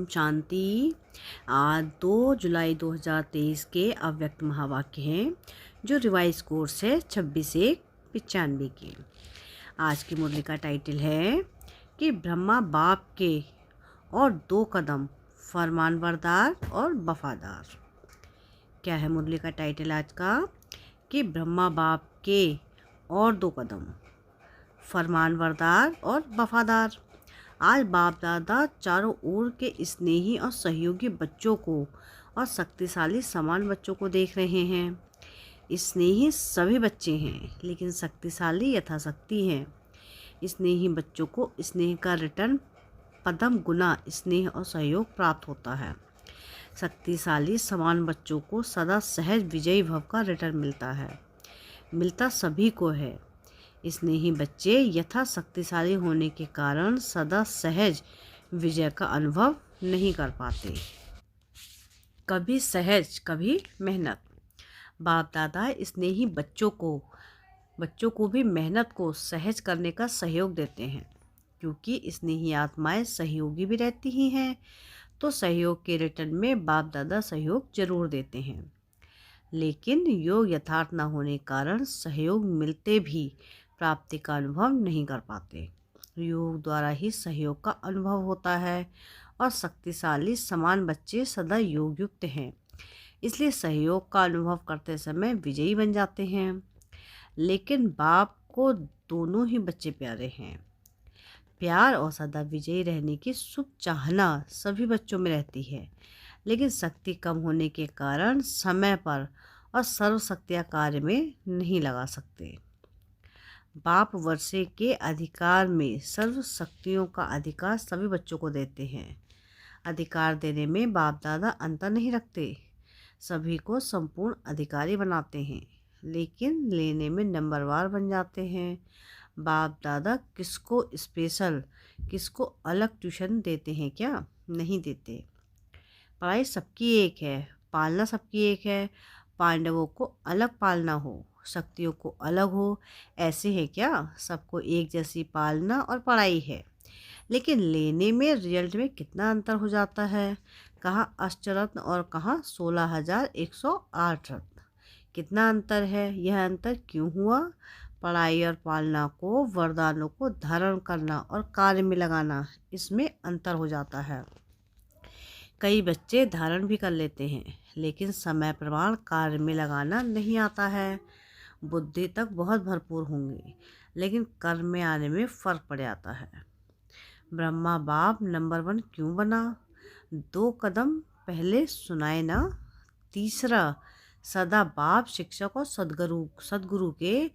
शांति। आज 2 जुलाई 2023 के अव्यक्त महावाक्य हैं जो रिवाइज कोर्स है 26/1/95 की। आज की मुरली का टाइटल है कि ब्रह्मा बाप के और 2 कदम फरमानबरदार और वफादार। क्या है मुरली का टाइटल आज का? कि ब्रह्मा बाप के और 2 कदम फरमानबरदार और वफादार। आज बाप दादा चारों ओर के स्नेही और सहयोगी बच्चों को और शक्तिशाली समान बच्चों को देख रहे हैं। स्नेही सभी बच्चे हैं लेकिन शक्तिशाली यथाशक्ति हैं। स्नेही बच्चों को स्नेह का रिटर्न पदम गुना स्नेह और सहयोग प्राप्त होता है। शक्तिशाली समान बच्चों को सदा सहज विजयी भव का रिटर्न मिलता सभी को है। स्नेही बच्चे यथा शक्तिशाली होने के कारण सदा सहज विजय का अनुभव नहीं कर पाते। कभी सहज कभी मेहनत। बाप दादा स्नेही बच्चों को भी मेहनत को सहज करने का सहयोग देते हैं, क्योंकि स्नेही आत्माएं सहयोगी भी रहती ही हैं, तो सहयोग के रिटर्न में बाप दादा सहयोग जरूर देते हैं। लेकिन योग यथार्थ न होने कारण सहयोग मिलते भी प्राप्ति का अनुभव नहीं कर पाते। योग द्वारा ही सहयोग का अनुभव होता है और शक्तिशाली समान बच्चे सदा योग युक्त हैं, इसलिए सहयोग का अनुभव करते समय विजयी बन जाते हैं। लेकिन बाप को दोनों ही बच्चे प्यारे हैं। प्यार और सदा विजयी रहने की शुभ चाहना सभी बच्चों में रहती है, लेकिन शक्ति कम होने के कारण समय पर और सर्वशक्तियाँ कार्य में नहीं लगा सकते। बाप वर्षे के अधिकार में सर्व शक्तियों का अधिकार सभी बच्चों को देते हैं। अधिकार देने में बाप दादा अंतर नहीं रखते, सभी को संपूर्ण अधिकारी बनाते हैं, लेकिन लेने में नंबरवार बन जाते हैं। बाप दादा किसको स्पेशल किसको अलग ट्यूशन देते हैं क्या? नहीं देते। पढ़ाई सबकी एक है, पालना सबकी एक है। पांडवों को अलग पालना हो, शक्तियों को अलग हो, ऐसे है क्या? सबको एक जैसी पालना और पढ़ाई है, लेकिन लेने में रिजल्ट में कितना अंतर हो जाता है। कहाँ अष्टरत्न और कहाँ 16,108 रत्न। कितना अंतर है? यह अंतर क्यों हुआ? पढ़ाई और पालना को, वरदानों को धारण करना और कार्य में लगाना, इसमें अंतर हो जाता है। कई बच्चे धारण भी कर लेते हैं, लेकिन समय प्रमाण कार्य में लगाना नहीं आता है। बुद्धि तक बहुत भरपूर होंगे, लेकिन कर्म में आने में फर्क पड़ जाता है। ब्रह्मा बाप नंबर 1 क्यों बना? 2 कदम पहले सुनाए ना। तीसरा, सदा बाप शिक्षक और सदगुरु के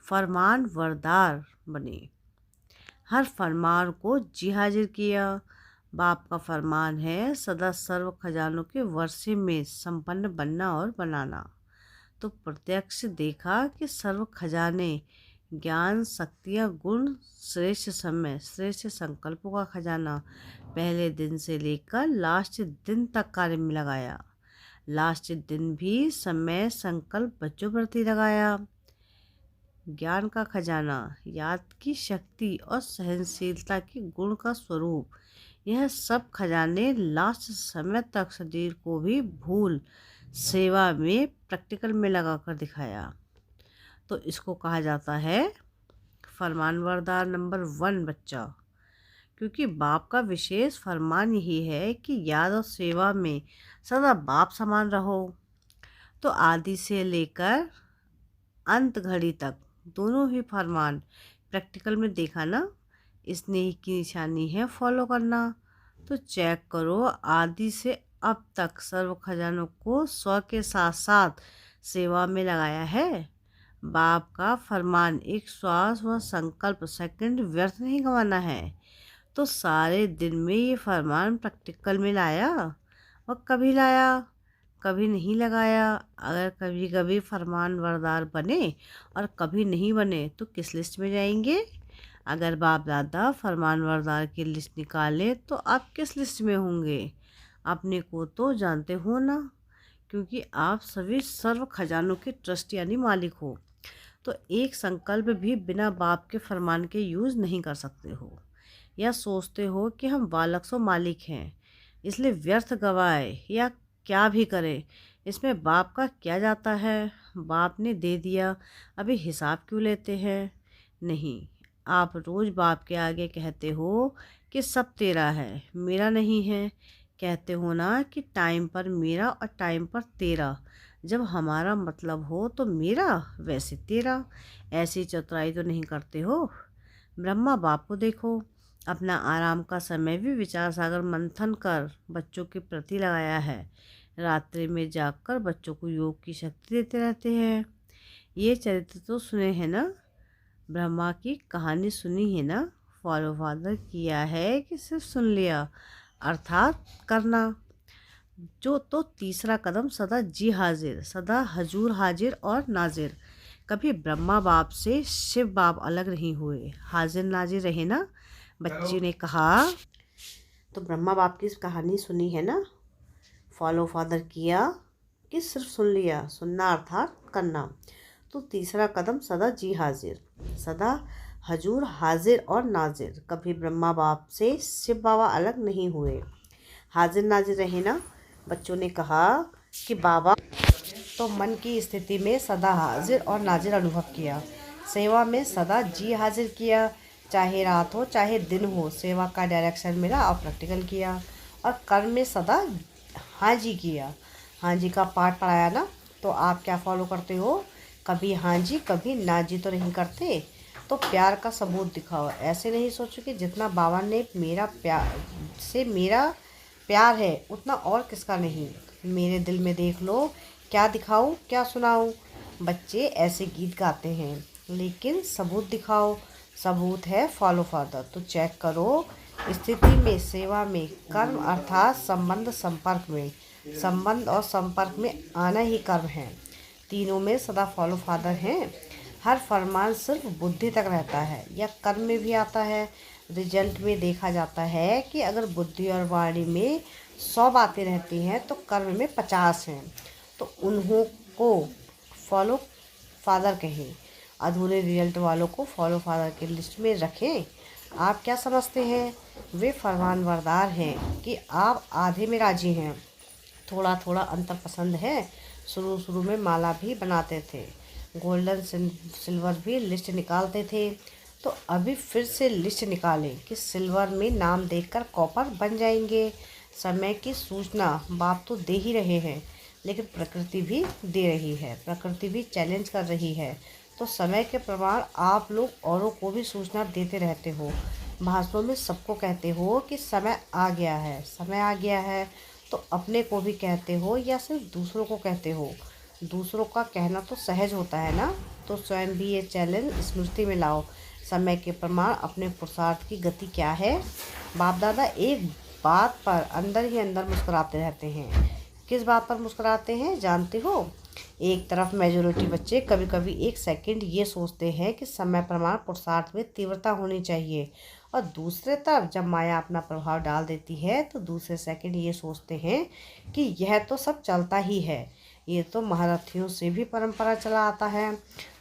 फरमान वरदार बने। हर फरमान को जी हाजिर किया। बाप का फरमान है सदा सर्व खजानों के वर्षे में संपन्न बनना और बनाना। तो प्रत्यक्ष देखा कि सर्व खजाने, ज्ञान, शक्तियाँ, गुण, श्रेष्ठ समय, श्रेष्ठ संकल्पों का खजाना पहले दिन से लेकर लास्ट दिन तक कार्य में लगाया। लास्ट दिन भी समय, संकल्प बच्चों प्रति लगाया। ज्ञान का खजाना, याद की शक्ति और सहनशीलता की गुण का स्वरूप, यह सब खजाने लास्ट समय तक शरीर को भी भूल सेवा में प्रैक्टिकल में लगाकर दिखाया। तो इसको कहा जाता है फरमानबरदार नंबर 1 बच्चा, क्योंकि बाप का विशेष फरमान यही है कि याद और सेवा में सदा बाप समान रहो। तो आदि से लेकर अंत घड़ी तक दोनों ही फरमान प्रैक्टिकल में देखा ना। स्नेह की निशानी है फॉलो करना। तो चेक करो, आदि से अब तक सर्व खजानों को स्व के साथ साथ सेवा में लगाया है। बाप का फरमान एक श्वास व संकल्प सेकंड व्यर्थ नहीं गंवाना है। तो सारे दिन में ये फरमान प्रैक्टिकल में लाया और कभी लाया, कभी नहीं लगाया। अगर कभी कभी फरमान वरदार बने और कभी नहीं बने तो किस लिस्ट में जाएंगे? अगर बाप दादा फरमान वरदार की लिस्ट निकाले तो आप किस लिस्ट में होंगे? अपने को तो जानते हो ना, क्योंकि आप सभी सर्व खजानों के ट्रस्ट यानी मालिक हो। तो एक संकल्प भी बिना बाप के फरमान के यूज़ नहीं कर सकते हो, या सोचते हो कि हम बालक सो मालिक हैं। इसलिए व्यर्थ गवाए या क्या भी करे, इसमें बाप का क्या जाता है। बाप ने दे दिया, अभी हिसाब क्यों लेते हैं। नहीं, आप रोज बाप के आगे कहते हो कि सब तेरा है, मेरा नहीं है। कहते हो ना कि टाइम पर मेरा और टाइम पर तेरा। जब हमारा मतलब हो तो मेरा, वैसे तेरा। ऐसी चतुराई तो नहीं करते हो। ब्रह्मा बाप को देखो, अपना आराम का समय भी विचार सागर मंथन कर बच्चों के प्रति लगाया है। रात्रि में जागकर बच्चों को योग की शक्ति देते रहते हैं। ये चरित्र तो सुने हैं ना, ब्रह्मा की कहानी सुनी है ना। फॉलो फादर किया है कि सिर्फ सुन लिया, अर्थात करना। जो तो तीसरा कदम सदा जी हाजिर, सदा हजूर हाजिर और नाजिर। कभी ब्रह्मा बाप से शिव बाप अलग नहीं हुए, हाजिर नाजिर रहे ना। बच्चे ने कहा, तो ब्रह्मा बाप की कहानी सुनी है ना, फॉलो फादर किया कि सिर्फ सुन लिया, सुनना अर्थात करना। तो तीसरा कदम सदा जी हाजिर, सदा हजूर हाजिर और नाजिर। कभी ब्रह्मा बाप से शिव बाबा अलग नहीं हुए, हाजिर नाजिर रहे ना। बच्चों ने कहा कि बाबा तो मन की स्थिति में सदा हाजिर और नाजिर अनुभव किया, सेवा में सदा जी हाजिर किया। चाहे रात हो चाहे दिन हो, सेवा का डायरेक्शन मेरा और प्रैक्टिकल किया। और कर्म में सदा हाँ जी किया। हाँ जी का पाठ पढ़ाया ना, तो आप क्या फॉलो करते हो। कभी हाँ जी कभी ना जी तो नहीं करते। तो प्यार का सबूत दिखाओ। ऐसे नहीं सोचो कि जितना बाबा ने मेरा प्यार है उतना और किसका नहीं। मेरे दिल में देख लो, क्या दिखाऊं क्या सुनाऊं। बच्चे ऐसे गीत गाते हैं, लेकिन सबूत दिखाओ। सबूत है फॉलो फादर, तो चेक करो। स्थिति में, सेवा में, कर्म अर्थात संबंध संपर्क में। संबंध और संपर्क में आना ही कर्म है। तीनों में सदा फॉलो फादर हैं। हर फरमान सिर्फ बुद्धि तक रहता है या कर्म में भी आता है। रिजल्ट में देखा जाता है कि अगर बुद्धि और वाणी में 100 बातें रहती हैं तो कर्म में 50 हैं। तो उन्हों को फॉलो फादर कहें। अधूरे रिजल्ट वालों को फॉलो फादर की लिस्ट में रखें। आप क्या समझते हैं, वे फरमानबरदार हैं कि आप आधे में राजी हैं। थोड़ा थोड़ा अंतर पसंद है। शुरू शुरू में माला भी बनाते थे, गोल्डन सिल्वर भी लिस्ट निकालते थे। तो अभी फिर से लिस्ट निकालें कि सिल्वर में नाम देखकर कॉपर बन जाएंगे। समय की सूचना बाप तो दे ही रहे हैं, लेकिन प्रकृति भी दे रही है, प्रकृति भी चैलेंज कर रही है। तो समय के प्रमाण आप लोग औरों को भी सूचना देते रहते हो। भाषणों में सबको कहते हो कि समय आ गया है, समय आ गया है। तो अपने को भी कहते हो या सिर्फ दूसरों को कहते हो। दूसरों का कहना तो सहज होता है ना, तो स्वयं भी ये चैलेंज स्मृति में लाओ। समय के प्रमाण अपने पुरुषार्थ की गति क्या है। बाप दादा एक बात पर अंदर ही अंदर मुस्कुराते रहते हैं। किस बात पर मुस्कुराते हैं जानते हो। एक तरफ मेजोरिटी बच्चे कभी कभी एक सेकंड ये सोचते हैं कि समय प्रमाण पुरुषार्थ में तीव्रता होनी चाहिए, और दूसरे तरफ जब माया अपना प्रभाव डाल देती है तो दूसरे सेकंड ये सोचते हैं कि यह तो सब चलता ही है, ये तो महारथियों से भी परंपरा चला आता है।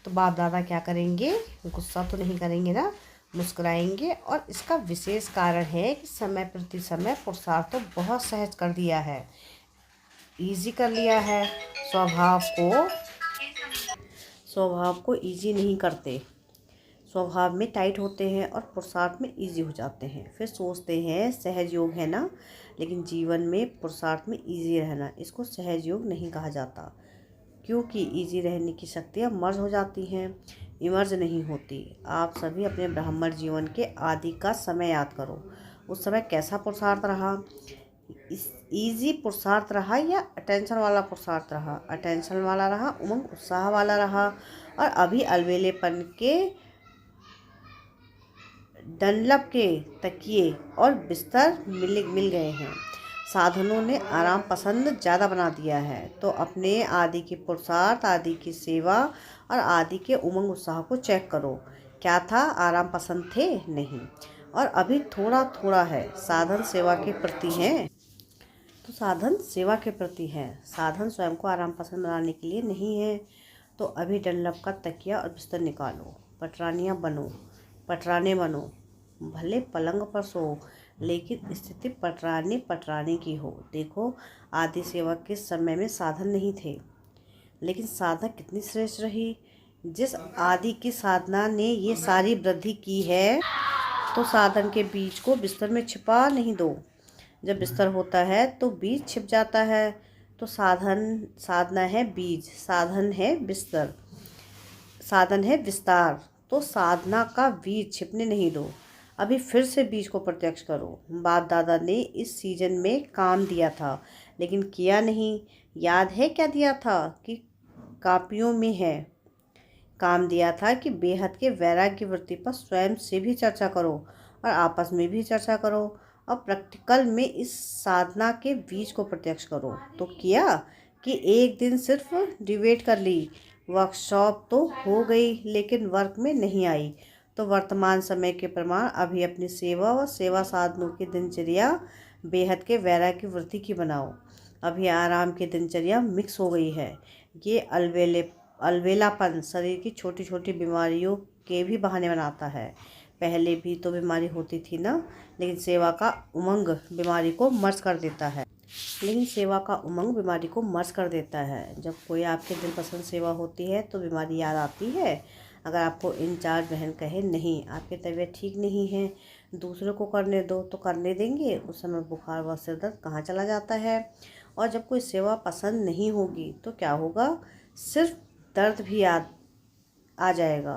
तो बाप दादा क्या करेंगे, गुस्सा तो नहीं करेंगे ना, मुस्कुराएंगे। और इसका विशेष कारण है कि समय प्रति समय पुरुषार्थ तो बहुत सहज कर दिया है, इजी कर लिया है। स्वभाव को इजी नहीं करते, स्वभाव में टाइट होते हैं और पुरुषार्थ में इजी हो जाते हैं। फिर सोचते हैं सहज योग है ना, लेकिन जीवन में पुरुषार्थ में इजी रहना, इसको सहज योग नहीं कहा जाता। क्योंकि इजी रहने की शक्तियाँ मर्ज हो जाती हैं, इमर्ज नहीं होती। आप सभी अपने ब्राह्मण जीवन के आदि का समय याद करो। उस समय कैसा पुरुषार्थ रहा, इस इजी पुरुषार्थ रहा या अटेंशन वाला पुरुषार्थ रहा। अटेंशन वाला रहा, उमंग उत्साह वाला रहा। और अभी अलवेलेपन के डनलप के तकिए और बिस्तर मिल गए हैं। साधनों ने आराम पसंद ज़्यादा बना दिया है। तो अपने आदि के पुरुषार्थ, आदि की सेवा और आदि के उमंग उत्साह को चेक करो। क्या था, आराम पसंद थे नहीं, और अभी थोड़ा थोड़ा है। साधन सेवा के प्रति हैं, तो साधन सेवा के प्रति है, साधन स्वयं को आराम पसंद बनाने के लिए नहीं है। तो अभी डनलप का तकिया और बिस्तर निकालो, पटरानियाँ बनो, पटराने बनो, भले पलंग पर सो, लेकिन स्थिति पटरानी पटरानी की हो। देखो, आदि सेवा के समय में साधन नहीं थे, लेकिन साधना कितनी श्रेष्ठ रही। जिस आदि की साधना ने ये सारी वृद्धि की है, तो साधन के बीज को बिस्तर में छिपा नहीं दो। जब बिस्तर होता है तो बीज छिप जाता है। तो साधना है बीज, साधन है बिस्तर, साधन है विस्तार। तो साधना का बीज छिपने नहीं दो। अभी फिर से बीज को प्रत्यक्ष करो। बाप दादा ने इस सीजन में काम दिया था, लेकिन किया नहीं। याद है क्या दिया था? कि कापियों में है। काम दिया था कि बेहद के वैराग्य वृत्ति पर स्वयं से भी चर्चा करो और आपस में भी चर्चा करो और प्रैक्टिकल में इस साधना के बीज को प्रत्यक्ष करो। तो किया कि एक दिन सिर्फ डिबेट कर ली, वर्कशॉप तो हो गई लेकिन वर्क में नहीं आई। तो वर्तमान समय के प्रमाण अभी अपनी सेवा व सेवा साधनों की दिनचर्या बेहद के वैराग्य वृत्ति की बनाओ। अभी आराम की दिनचर्या मिक्स हो गई है। ये अलबेलापन शरीर की छोटी छोटी बीमारियों के भी बहाने बनाता है। पहले भी तो बीमारी होती थी ना, लेकिन सेवा का उमंग बीमारी को मर्ज कर देता है। जब कोई आपके दिल पसंद सेवा होती है तो बीमारी याद आती है। अगर आपको इंचार्ज बहन कहे नहीं, आपकी तबीयत ठीक नहीं है, दूसरों को करने दो, तो करने देंगे? उस समय बुखार व सिर दर्द कहाँ चला जाता है। और जब कोई सेवा पसंद नहीं होगी तो क्या होगा? सिर्फ दर्द भी आ जाएगा,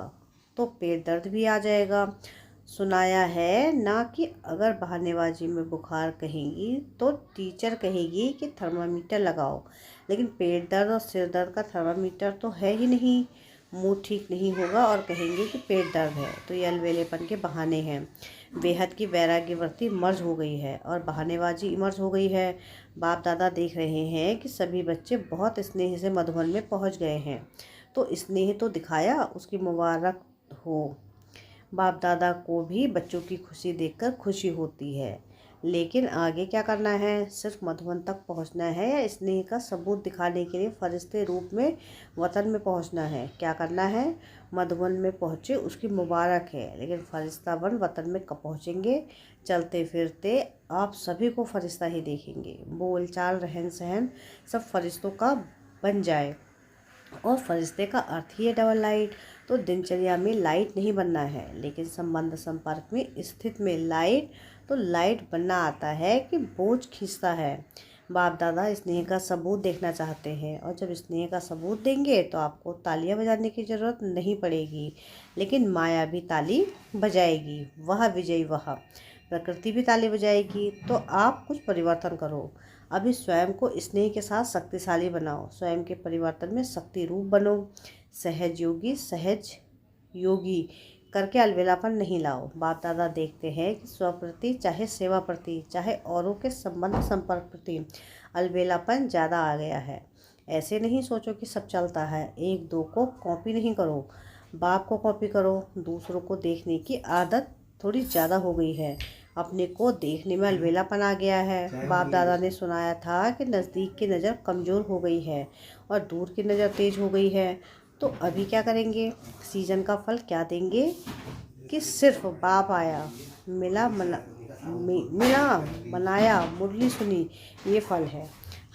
तो पेट दर्द भी आ जाएगा। सुनाया है ना कि अगर बहानेबाजी में बुखार कहेंगी तो टीचर कहेगी कि थर्मामीटर लगाओ, लेकिन पेट दर्द और सिर दर्द का थर्मामीटर तो है ही नहीं। मुंह ठीक नहीं होगा और कहेंगे कि पेट दर्द है। तो ये अलबेलेपन के बहाने हैं। बेहद की वैराग्यवृत्ति मर्ज हो गई है और बहानेबाजी मर्ज हो गई है। बाप दादा देख रहे हैं कि सभी बच्चे बहुत स्नेह से मधुबन में पहुंच गए हैं, तो स्नेह तो दिखाया, उसकी मुबारक हो। बाप दादा को भी बच्चों की खुशी देखकर खुशी होती है, लेकिन आगे क्या करना है? सिर्फ मधुबन तक पहुंचना है या स्नेह का सबूत दिखाने के लिए फरिश्ते रूप में वतन में पहुंचना है? क्या करना है? मधुबन में पहुंचे उसकी मुबारक है, लेकिन फरिश्ता बन वतन में कब पहुंचेंगे? चलते फिरते आप सभी को फरिश्ता ही देखेंगे। बोल चाल रहन सहन सब फरिश्तों का बन जाए, और फरिश्ते का अर्थ ही है डबल लाइट। तो दिनचर्या में लाइट नहीं बनना है, लेकिन संबंध संपर्क में स्थित में लाइट। तो लाइट बनना आता है कि बोझ खींचता है। बाप दादा स्नेह का सबूत देखना चाहते हैं, और जब स्नेह का सबूत देंगे तो आपको तालियां बजाने की ज़रूरत नहीं पड़ेगी, लेकिन माया भी ताली बजाएगी। वह विजयी, वह प्रकृति भी ताली बजाएगी। तो आप कुछ परिवर्तन करो। अभी स्वयं को स्नेह के साथ शक्तिशाली बनाओ। स्वयं के परिवर्तन में शक्ति रूप बनो। सहज योगी करके अलबेलापन नहीं लाओ। बाप दादा देखते हैं कि स्वप्रति, चाहे सेवा प्रति, चाहे औरों के संबंध संपर्क प्रति अलबेलापन ज़्यादा आ गया है। ऐसे नहीं सोचो कि सब चलता है। एक दो को कॉपी नहीं करो, बाप को कॉपी करो। दूसरों को देखने की आदत थोड़ी ज़्यादा हो गई है, अपने को देखने में अलबेलापन आ गया है। बाप दादा ने सुनाया था कि नज़दीक की नज़र कमज़ोर हो गई है और दूर की नज़र तेज हो गई है। तो अभी क्या करेंगे? सीजन का फल क्या देंगे? कि सिर्फ बाप आया, मिला मनाया, मुरली सुनी, ये फल है।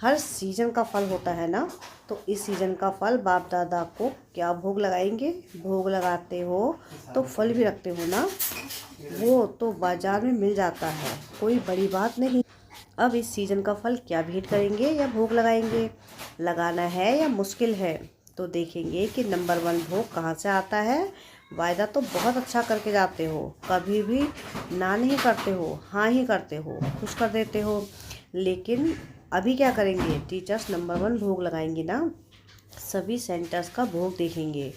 हर सीजन का फल होता है ना। तो इस सीजन का फल बाप दादा को क्या भोग लगाएंगे? भोग लगाते हो तो फल भी रखते हो ना, वो तो बाजार में मिल जाता है, कोई बड़ी बात नहीं। अब इस सीजन का फल क्या भेंट करेंगे या भोग लगाएंगे? लगाना है या मुश्किल है? तो देखेंगे कि नंबर 1 भोग कहाँ से आता है। वायदा तो बहुत अच्छा करके जाते हो, कभी भी ना नहीं करते हो, हाँ ही करते हो, खुश कर देते हो। लेकिन अभी क्या करेंगे? टीचर्स नंबर 1 भोग लगाएंगे ना। सभी सेंटर्स का भोग देखेंगे।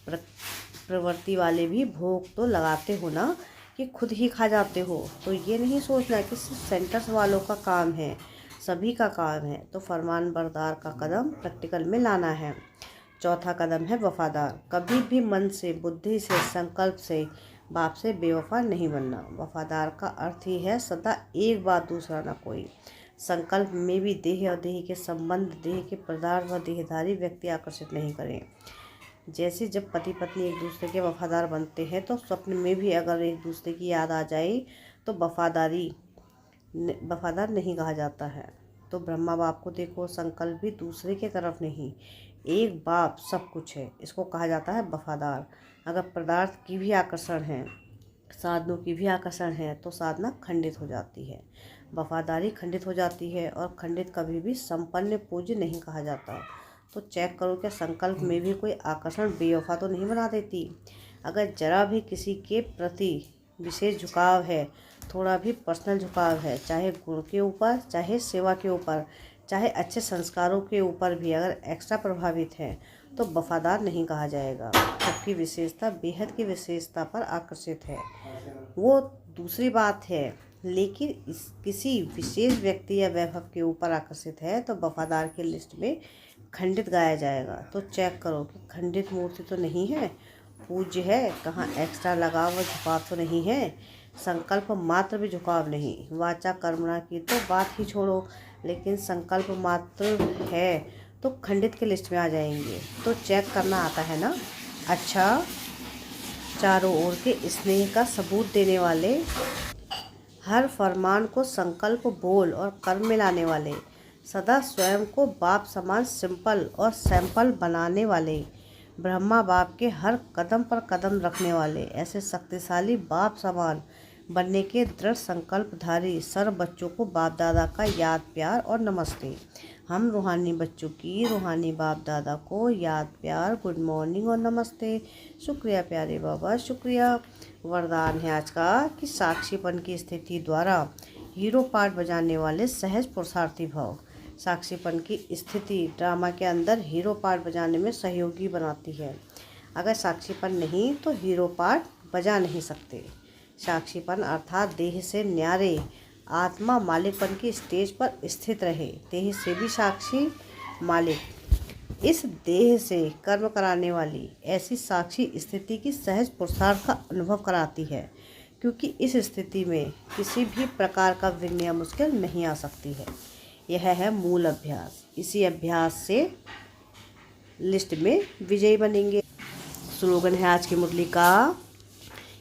प्रवृत्ति वाले भी भोग तो लगाते हो ना, कि खुद ही खा जाते हो। तो ये नहीं सोचना कि सिर्फ सेंटर्स वालों का काम है, सभी का काम है। तो फरमान बरदार का कदम प्रैक्टिकल में लाना है। चौथा कदम है वफादार। कभी भी मन से, बुद्धि से, संकल्प से बाप से बेवफा नहीं बनना। वफादार का अर्थ ही है सदा एक बात, दूसरा ना कोई। संकल्प में भी देह और देह के संबंध, देह के पदार्थ व देहधारी व्यक्ति आकर्षित नहीं करें। जैसे जब पति पत्नी एक दूसरे के वफादार बनते हैं, तो स्वप्न में भी अगर एक दूसरे की याद आ जाए तो वफादारी वफादार नहीं कहा जाता है। तो ब्रह्मा बाप को देखो, संकल्प भी दूसरे के तरफ नहीं, एक बाप सब कुछ है, इसको कहा जाता है वफादार। अगर पदार्थ की भी आकर्षण है, साधनों की भी आकर्षण है, तो साधना खंडित हो जाती है, वफादारी खंडित हो जाती है, और खंडित कभी भी संपन्न पूज्य नहीं कहा जाता। तो चेक करो क्या संकल्प में भी कोई आकर्षण बेवफा तो नहीं बना देती। अगर जरा भी किसी के प्रति विशेष झुकाव है, थोड़ा भी पर्सनल झुकाव है, चाहे गुण के ऊपर, चाहे सेवा के ऊपर, चाहे अच्छे संस्कारों के ऊपर भी अगर एक्स्ट्रा प्रभावित है, तो वफादार नहीं कहा जाएगा। सबकी विशेषता बेहद की विशेषता पर आकर्षित है, वो दूसरी बात है, लेकिन किसी विशेष व्यक्ति या वैभव के ऊपर आकर्षित है तो वफादार की लिस्ट में खंडित गाया जाएगा। तो चेक करो कि खंडित मूर्ति तो नहीं है, पूज्य है, कहाँ एक्स्ट्रा लगाव व झुकाव तो नहीं है, संकल्प मात्र भी झुकाव नहीं। वाचा कर्मणा की तो बात ही छोड़ो, लेकिन संकल्प मात्र है तो खंडित के लिस्ट में आ जाएंगे। तो चेक करना आता है ना। अच्छा, चारों ओर के स्नेह का सबूत देने वाले, हर फरमान को संकल्प बोल और कर्म में लाने वाले, सदा स्वयं को बाप समान सिंपल और सैंपल बनाने वाले, ब्रह्मा बाप के हर कदम पर कदम रखने वाले, ऐसे शक्तिशाली बाप समान बनने के दृढ़ संकल्पधारी सर्व बच्चों को बाप दादा का याद प्यार और नमस्ते। हम रूहानी बच्चों की रूहानी बाप दादा को याद प्यार, गुड मॉर्निंग और नमस्ते। शुक्रिया प्यारे बाबा, शुक्रिया। वरदान है आज का कि साक्षीपन की स्थिति द्वारा हीरो पार्ट बजाने वाले सहज पुरुषार्थी भव। साक्षीपन की स्थिति ड्रामा के अंदर हीरो पार्ट बजाने में सहयोगी बनाती है। अगर साक्षीपन नहीं तो हीरो पार्ट बजा नहीं सकते। साक्षीपन अर्थात देह से न्यारे आत्मा मालिकपन की स्टेज पर स्थित रहे, देह से भी साक्षी मालिक, इस देह से कर्म कराने वाली ऐसी साक्षी स्थिति की सहज पुरुषार्थ का अनुभव कराती है, क्योंकि इस स्थिति में किसी भी प्रकार का विघ्न या मुश्किल नहीं आ सकती है। यह है मूल अभ्यास। इसी अभ्यास से लिस्ट में विजयी बनेंगे। स्लोगन है आज की मुरली का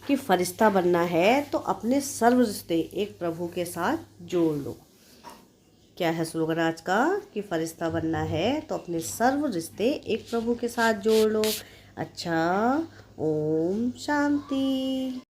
कि फरिश्ता बनना है तो अपने सर्व रिश्ते एक प्रभु के साथ जोड़ लो। क्या है स्लोगन आज का कि फरिश्ता बनना है तो अपने सर्व रिश्ते एक प्रभु के साथ जोड़ लो। अच्छा, ओम शांति।